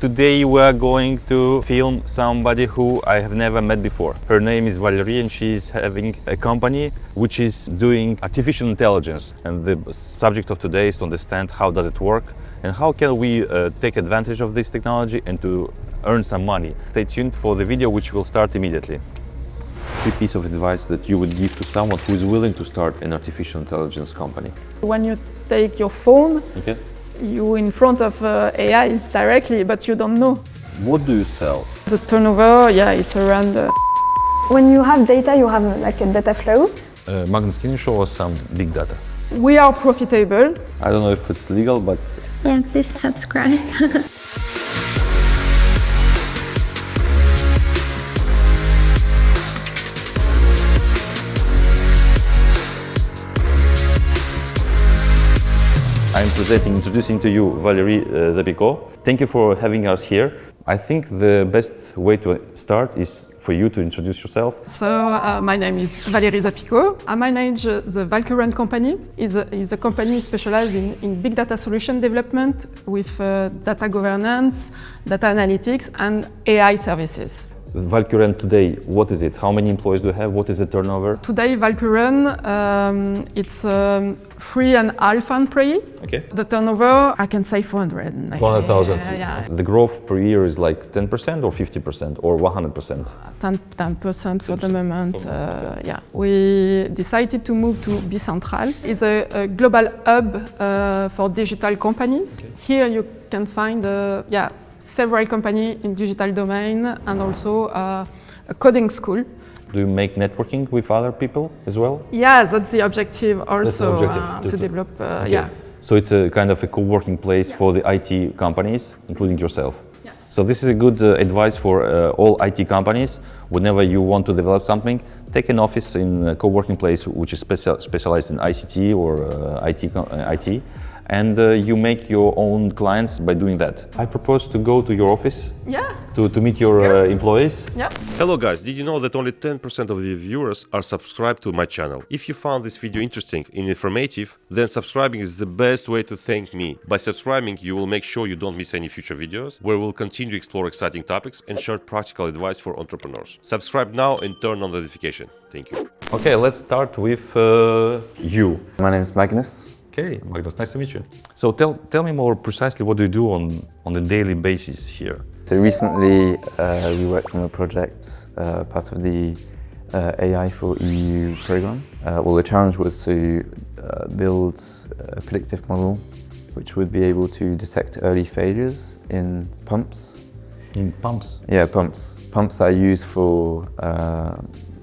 Today we are going to film somebody who I have never met before. Her name is Valérie and she is having a company which is doing artificial intelligence. And the subject of today is to understand how does it work and how can we take advantage of this technology and to earn some money. Stay tuned for the video which will start immediately. 3 pieces of advice that you would give to someone who is willing to start an artificial intelligence company. When you take your phone, you're in front of AI directly, but you don't know. What do you sell? The turnover, it's around... When you have data, you have like a data flow. Magnus, can you show us some big data? We are profitable. I don't know if it's legal, but... Yeah, please subscribe. I'm introducing to you Valérie Zapico. Thank you for having us here. I think the best way to start is for you to introduce yourself. So, my name is Valérie Zapico. I manage the Valkuren company. It's a company specialized in big data solution development with data governance, data analytics and AI services. Valkuren today, what is it? How many employees do you have? What is the turnover? Today, Valkuren, it's 3.5 employees. Okay. The turnover, I can say 400. 400,000. Yeah. The growth per year is like 10% or 50% or 100%? 10% for the moment. We decided to move to Bicentral. It's a global hub for digital companies. Okay. Here you can find several companies in digital domain and also a coding school. Do you make networking with other people as well? Yeah, that's the objective also. That's the objective, to develop, okay. So it's a kind of a co-working place for the IT companies, including yourself. Yeah. So this is a good advice for all IT companies. Whenever you want to develop something, take an office in a co-working place which is specialized in ICT or IT. And you make your own clients by doing that. I propose to go to your office to meet your employees. Yeah. Hello guys, did you know that only 10% of the viewers are subscribed to my channel? If you found this video interesting and informative, then subscribing is the best way to thank me. By subscribing, you will make sure you don't miss any future videos where we'll continue to explore exciting topics and share practical advice for entrepreneurs. Subscribe now and turn on the notification. Thank you. Okay, let's start with you. My name is Magnus. Okay, Magnus, nice to meet you. So tell me more precisely what do you do on a daily basis here? So recently we worked on a project, part of the AI for EU program. Well, the challenge was to build a predictive model which would be able to detect early failures in pumps. In pumps? Yeah, pumps. Pumps are used for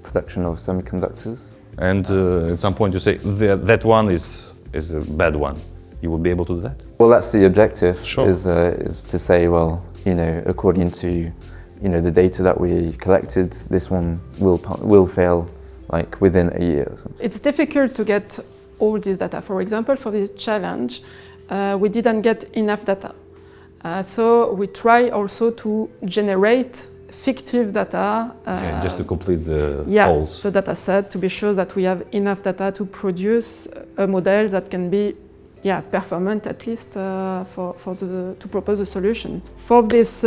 production of semiconductors. And at some point you say that one is a bad one. You will be able to do that? Well, that's the objective. Sure. Is to say, well, according to the data that we collected, this one will fail like within a year or something. It's difficult to get all this data. For example, for this challenge, we didn't get enough data. So we try also to generate fictive data. Just to complete the holes. The data set to be sure that we have enough data to produce a model that can be performant at least to propose a solution. For this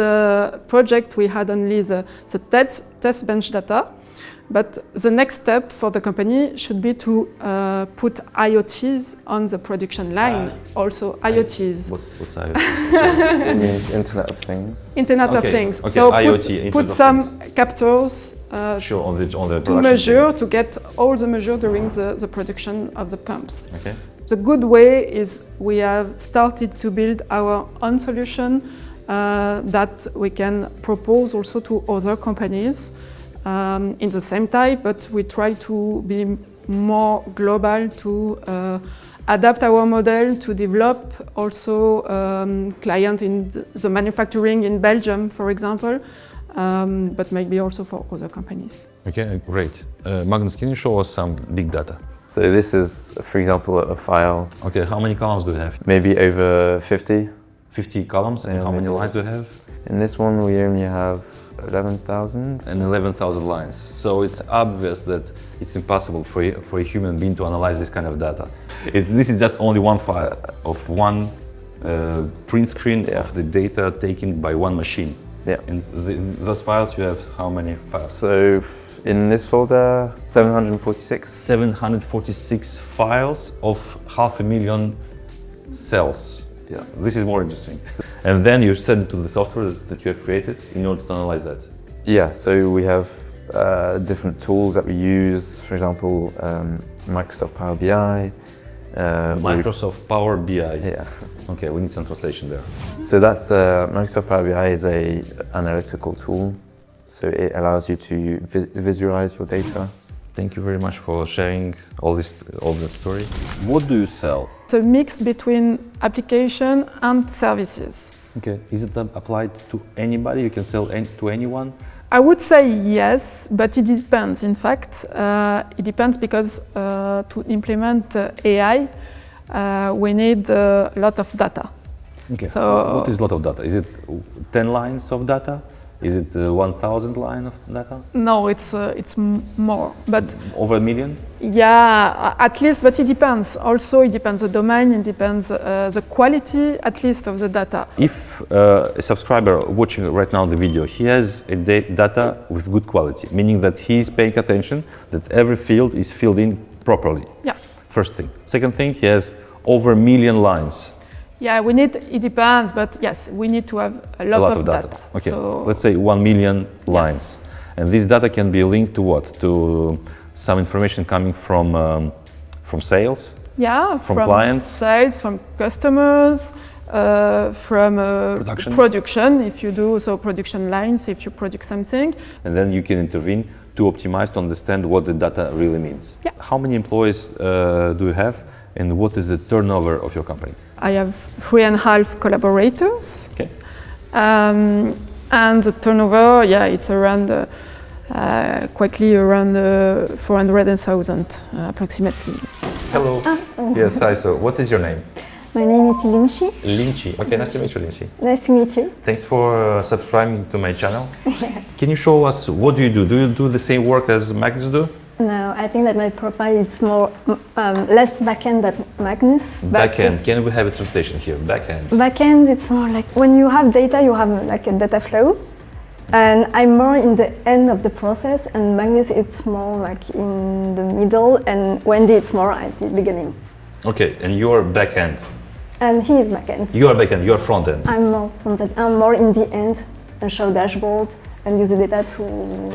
project we had only the test bench data, but the next step for the company should be to put IoTs on the production line. Also IoTs. What's IoT? It means Internet of Things. Internet of Things. Okay, So IoT, put some captors on the to measure, to get all the measure during the production of the pumps. Okay. The good way is we have started to build our own solution that we can propose also to other companies in the same type, but we try to be more global, to adapt our model, to develop also clients in the manufacturing in Belgium, for example, but maybe also for other companies. Okay, great. Magnus, can you show us some big data? So this is, for example, a file. Okay, how many columns do you have? Maybe over 50. 50 columns, and how many lines do you have? In this one we only have 11,000. And 11,000 lines. So it's obvious that it's impossible for a human being to analyze this kind of data. This is just only one file of one print screen of the data taken by one machine. Yeah. And in those files you have how many files? So in this folder, 746. 746 files of 500,000 cells. Yeah. This is more interesting. And then you send it to the software that you have created in order to analyze that. Yeah, so we have different tools that we use, for example, Microsoft Power BI. Microsoft Power BI. Yeah. Okay, we need some translation there. So that's Microsoft Power BI is a analytical tool. So it allows you to visualize your data. Thank you very much for sharing all the story. What do you sell? It's a mix between application and services. Okay, is it applied to anybody? You can sell to anyone? I would say yes, but it depends. In fact, it depends because to implement AI, we need a lot of data. Okay. So what is a lot of data? Is it 10 lines of data? Is it 1,000 lines of data? no, it's more. But Over a million? yeah, at least. But it depends. Also, it depends the domain. It depends the quality, at least, of the data. If a subscriber watching right now the video, he has a data with good quality, meaning that he is paying attention that every field is filled in properly. Yeah. First thing. Second thing, he has over a million lines. Yeah, we need. It depends, but yes, we need to have a lot of data. Okay, So, let's say 1 million lines. And this data can be linked to what? To some information coming from sales? yeah, from clients? sales, from customers, from production. If you do so, production lines. If you produce something, And then you can intervene to optimize, to understand what the data really means. Yeah. How many employees do you have, and what is the turnover of your company? I have 3.5 collaborators. Okay. And the turnover, yeah, it's around quickly around 400,000 approximately. Hello. Yes, hi. So, what is your name? My name is Linchi. Linchi. Okay, nice to meet you, Linchi. Nice to meet you. Thanks for subscribing to my channel. Can you show us what do you do? Do you do the same work as Magnus do? No, I think that my profile is more less backend than Magnus. but Backend. Can we have a translation here? Backend. Backend, it's more like when you have data, you have like a data flow. And I'm more in the end of the process, and Magnus, it's more like in the middle, and Wendy, it's more at the beginning. Okay, and you're backend. And he is backend. You are backend. You are frontend. I'm more front-end. I'm more in the end, and show dashboard and use the data to.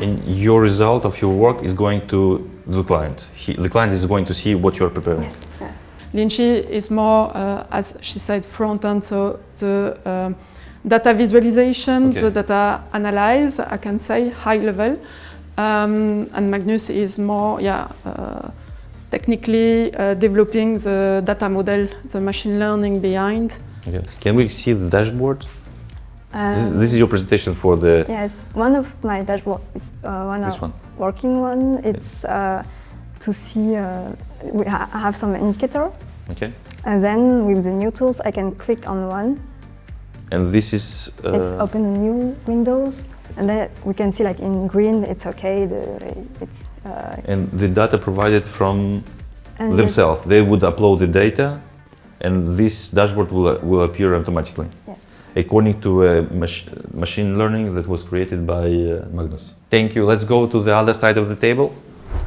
And your result of your work is going to the client. The client is going to see what you're preparing. Yes. Yeah. Linchi is more, as she said, front end. So the data visualization, Okay. the data analyze, I can say high level. And Magnus is more, technically developing the data model, the machine learning behind. Okay. Can we see the dashboard? This is your presentation for the. Yes, one of my dashboard is This one. working one. It's to see we have some indicator, Okay. and then with the new tools I can click on one. And this is. It's open a new windows, and then we can see like in green it's okay. It's And the data provided from and themselves. They would upload the data, and this dashboard will appear automatically. Yes. According to machine learning that was created by Magnus. Thank you. Let's go to the other side of the table.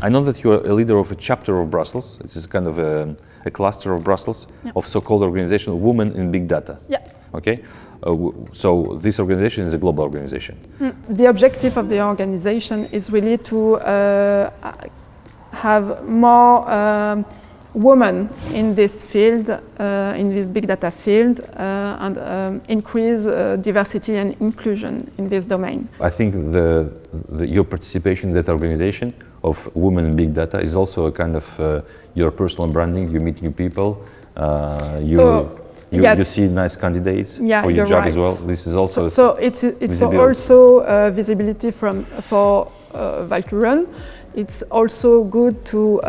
I know that you are a leader of a chapter of Brussels. It's kind of a cluster of Brussels of so-called organization Women in Big Data. Yeah. Okay. So this organization is a global organization. The objective of the organization is really to have more women in this field, in this big data field, and increase diversity and inclusion in this domain. I think your participation in that organization of Women in Big Data is also a kind of your personal branding. You meet new people. You see nice candidates for your job as well. This is also it's also visibility for Valkuren. It's also good to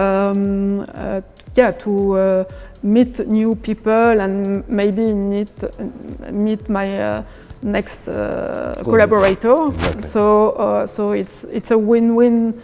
meet new people and maybe meet my next collaborator. Exactly. So it's a win-win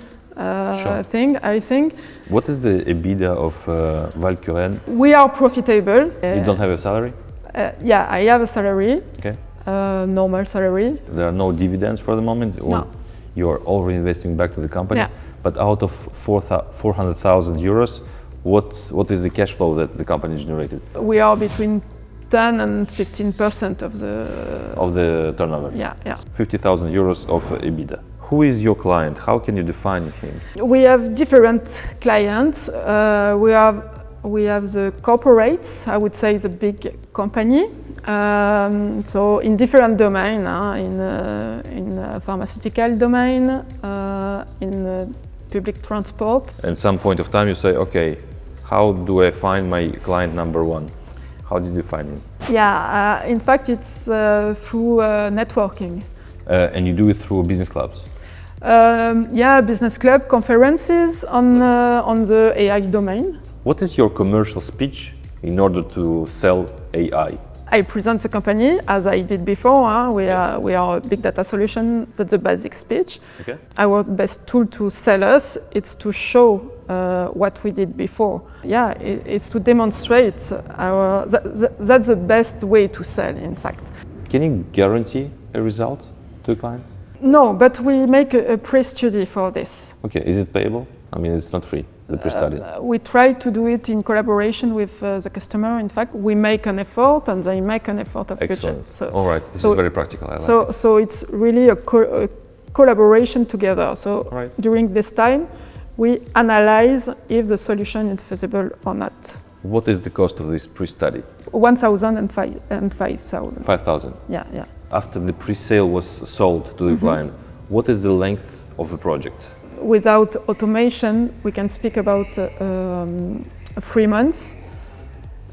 thing, I think. What is the EBITDA of Valkuren? We are profitable. You don't have a salary? Yeah, I have a salary, Okay. normal salary. There are no dividends for the moment. No. You're all reinvesting back to the company. Yeah. But out of 400,000 euros, what is the cash flow that the company generated We are between 10 and 15% of the turnover? Yeah, yeah. 50,000 euros of EBITDA. Who is your client? How can you define him? We have different clients. We have the corporates, I would say the big company. So in different domain, in pharmaceutical domain, in public transport. At some point of time you say, okay, how do I find my client number one? How did you find him? Yeah, in fact it's through networking. And you do it through business clubs? Yeah, business club conferences on the AI domain. What is your commercial speech in order to sell AI? I present the company as I did before. We are a big data solution. That's the basic speech. Okay. Our best tool to sell us is to show what we did before. Yeah, it's to demonstrate that's the best way to sell, in fact. Can you guarantee a result to a client? No, but we make a pre-study for this. Okay, is it payable? I mean, it's not free, the pre-study. We try to do it in collaboration with the customer. In fact, we make an effort and they make an effort of Excellent. budget. So, all right, this is very practical. I like it. So it's really a collaboration together. So Right. during this time, we analyze if the solution is feasible or not. What is the cost of this pre-study? 1,000 and 5,000. 5,000. Yeah, yeah. After the pre-sale was sold to the client, what is the length of the project? Without automation, we can speak about 3 months.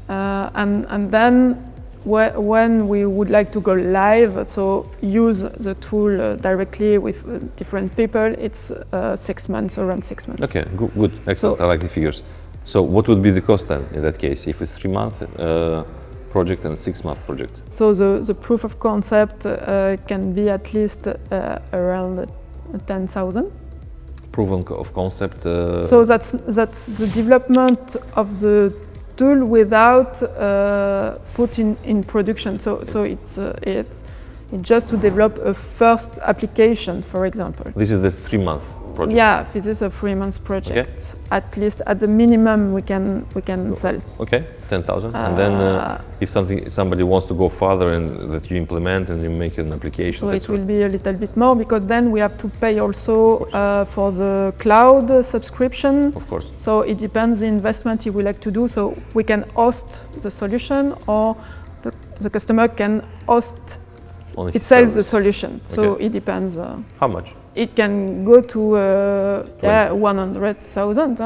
And then when we would like to go live, so use the tool directly with different people, it's 6 months, around 6 months. Okay, good, excellent. I like the figures. So what would be the cost then in that case, if it's 3-month project and 6-month project? So the proof of concept can be at least around 10,000. Proof of concept. So that's the development of the tool without put in production. So it's just to develop a first application, for example. This is the 3-month project. Yeah, this is a 3-month project. Okay. At least at the minimum we can sell. Okay, 10,000. And then if somebody wants to go further and that you implement and you make an application. So it will be a little bit more because then we have to pay also for the cloud subscription. Of course. So it depends the investment you would like to do. So we can host the solution or the customer can host itself the solution. So it depends. How much? It can go to 100,000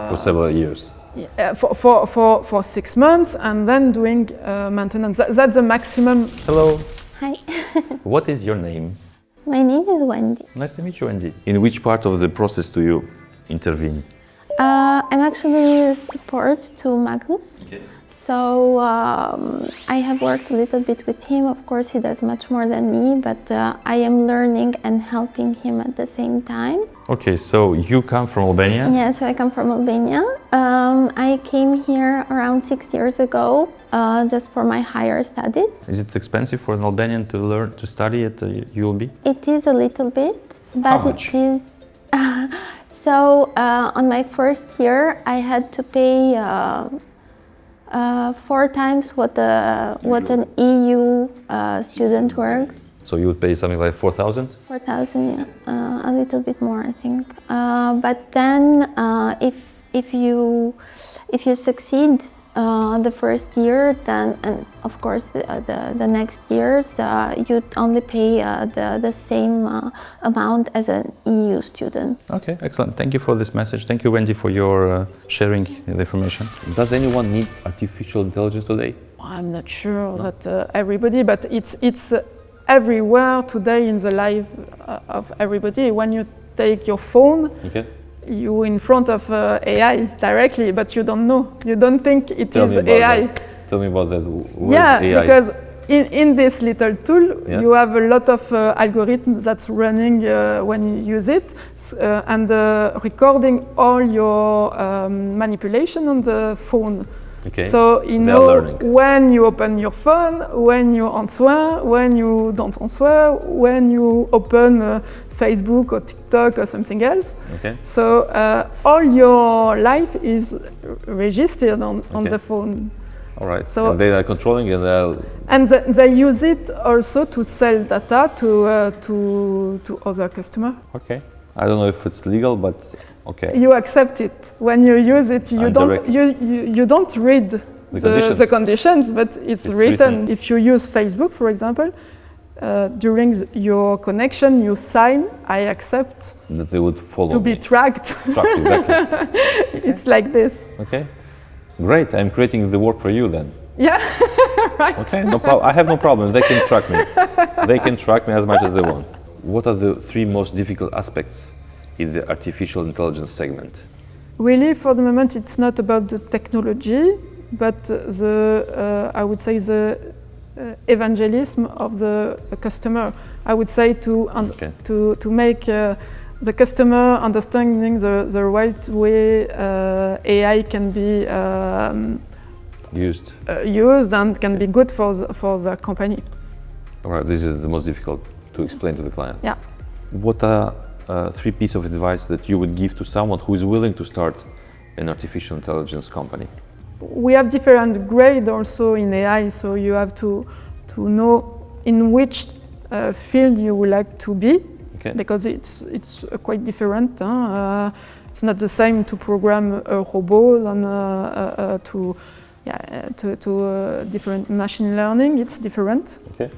for several years. For 6 months, and then doing maintenance. That's the maximum. Hello. Hi. What is your name? My name is Wendy. Nice to meet you, Wendy. In which part of the process do you intervene? I'm actually support to Magnus. Okay. So I have worked a little bit with him. Of course, he does much more than me, but I am learning and helping him at the same time. Okay, so you come from Albania? Yeah, so I come from Albania. I came here around 6 years ago just for my higher studies. Is it expensive for an Albanian to study at ULB? It is a little bit, but How much? it is. So on my first year, I had to pay 4 times what an EU student works. So you would pay something like 4,000? 4,000, yeah. A little bit more, I think. But then, if you succeed the first year, then and of course the next years you only pay the same amount as an EU student. Okay, excellent. Thank you for this message. Thank you, Wendy, for your sharing the information. Does anyone need artificial intelligence today? I'm not sure that everybody, but it's everywhere today in the life of everybody. When you take your phone, okay, you're in front of AI directly, but you don't know. You don't think it is AI. Tell me about that. Yeah, AI? Because in this little tool, yes, you have a lot of algorithms that's running when you use it, and recording all your manipulation on the phone. Okay. So you They are know learning. when you open your phone, when you answer, when you don't answer, when you open Facebook or TikTok or something else. Okay. So all your life is registered on Okay. the phone. All right. So- and they are controlling and they'll. And they use it also to sell data to other customers. Okay. I don't know if it's legal, but okay. You accept it. When you use it, you Indirect. you don't read the conditions, but it's written. If you use Facebook, for example, during your connection, you sign, I accept That they would follow to be me. tracked. Tracked, exactly. It's like this. Okay. Great. I'm creating the work for you then. Yeah, right. Okay. No problem. I have no problem. They can track me. They can track me as much as they want. What are the 3 most difficult aspects in the artificial intelligence segment? Really, for the moment, it's not about the technology, but I would say the evangelism of the customer. I would say to make the customer understanding the right way AI can be used and can be good for the company. All right. This is the most difficult to explain to the client. Yeah. What are 3 pieces of advice that you would give to someone who is willing to start an artificial intelligence company? We have different grades also in AI, so you have to know in which field you would like to be, because it's quite different. It's not the same to program a robot than to different machine learning. It's different. Okay.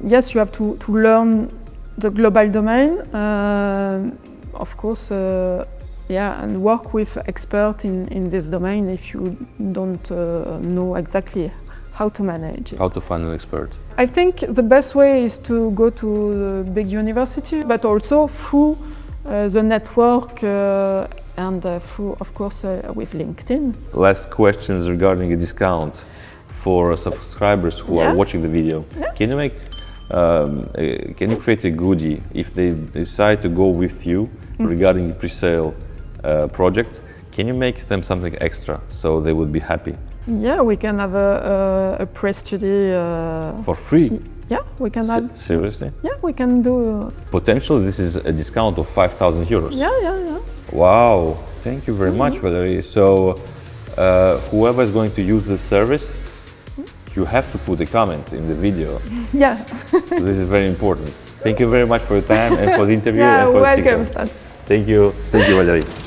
Yes, you have to learn the global domain, of course. And work with experts in this domain if you don't know exactly how to manage it. How to find an expert? I think the best way is to go to the big university, but also through the network and through, of course, with LinkedIn. Last questions regarding a discount for subscribers who are watching the video. Can you make, can you create a goodie if they decide to go with you regarding the pre-sale project? Can you make them something extra so they would be happy? Yeah, we can have a pre-study. For free? Yeah, we can have. Seriously? Yeah, we can do. Potentially, this is a discount of 5,000 euros. Yeah. Wow, thank you very much, Valérie. So, whoever is going to use this service, you have to put a comment in the video. Yeah. This is very important. Thank you very much for your time and for the interview. Yeah, and for welcome, the Stan. Thank you, Valérie.